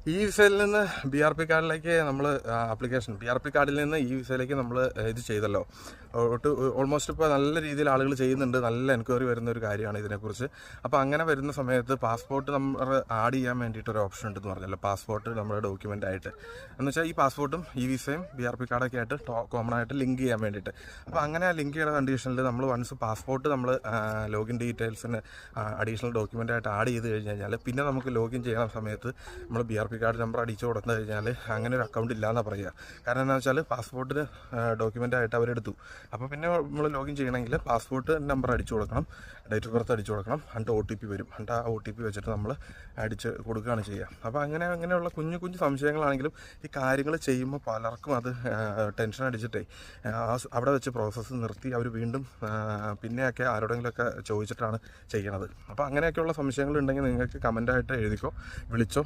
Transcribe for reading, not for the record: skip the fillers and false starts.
ഈ വിസയിൽ നിന്ന് BRP കാർഡിലേക്ക് നമ്മൾ BRP കാർഡിൽ നിന്ന് ഈ വിസയിലേക്ക് നമ്മൾ ഇത് ചെയ്തല്ലോ. ഓൾമോസ്റ്റ് ഇപ്പോൾ നല്ല രീതിയിൽ ആളുകൾ ചെയ്യുന്നുണ്ട്. നല്ല എൻക്വയറി വരുന്ന ഒരു കാര്യമാണ് ഇതിനെക്കുറിച്ച്. അപ്പോൾ അങ്ങനെ വരുന്ന സമയത്ത് പാസ്പോർട്ട് നമ്മൾ ആഡ് ചെയ്യാൻ വേണ്ടിയിട്ടൊരു ഓപ്ഷൻ ഉണ്ടെന്ന് പറഞ്ഞല്ലോ. പാസ്പോർട്ട് നമ്മുടെ ഡോക്യുമെൻ്റ് ആയിട്ട് എന്ന് വെച്ചാൽ ഈ പാസ്പോർട്ടും ഈ വിസയും BRP കാർഡൊക്കെ ആയിട്ട് കോമൺ ആയിട്ട് ലിങ്ക് ചെയ്യാൻ വേണ്ടിയിട്ട്. അപ്പോൾ അങ്ങനെ ലിങ്ക് ചെയ്യുന്ന കണ്ടീഷനിൽ നമ്മൾ വൺസ് പാസ്പോർട്ട് നമ്മൾ ലോഗിൻ ഡീറ്റെയിൽസിന് അഡീഷണൽ ഡോക്യുമെൻ്റ് ആയിട്ട് ആഡ് ചെയ്ത് കഴിഞ്ഞാൽ പിന്നെ നമുക്ക് ലോഗിൻ ചെയ്യുന്ന സമയത്ത് നമ്മൾ BRP കാർഡ് നമ്പർ അടിച്ചു കൊടുത്തു കഴിഞ്ഞാൽ അങ്ങനെ ഒരു അക്കൗണ്ട് ഇല്ലയെന്നാണ് പറയുക. കാരണം എന്താണെന്ന് വെച്ചാൽ പാസ്പോർട്ടിന് ഡോക്യുമെൻ്റ് ആയിട്ട് അവരെടുത്തു. അപ്പോൾ പിന്നെ നമ്മൾ ലോഗിൻ ചെയ്യണമെങ്കിൽ പാസ്പോർട്ട് നമ്പർ അടിച്ചു കൊടുക്കണം, ഡേറ്റ് ഓഫ് ബർത്ത് അടിച്ചു കൊടുക്കണം, എന്നിട്ട് OTP വരും. എന്നിട്ട് ആ OTP വെച്ചിട്ട് നമ്മൾ അടിച്ച് കൊടുക്കുകയാണ് ചെയ്യുക. അപ്പോൾ അങ്ങനെയുള്ള കുഞ്ഞു കുഞ്ഞു സംശയങ്ങളാണെങ്കിലും ഈ കാര്യങ്ങൾ ചെയ്യുമ്പോൾ പലർക്കും അത് ടെൻഷൻ അടിച്ചിട്ടേ അവിടെ വെച്ച് പ്രോസസ്സ് നിർത്തി അവർ വീണ്ടും പിന്നെയൊക്കെ ആരോടെങ്കിലുമൊക്കെ ചോദിച്ചിട്ടാണ് ചെയ്യണത്. അപ്പോൾ അങ്ങനെയൊക്കെയുള്ള സംശയങ്ങളുണ്ടെങ്കിൽ നിങ്ങൾക്ക് കമൻ്റായിട്ട് എഴുതിക്കോ, വിളിച്ചോ.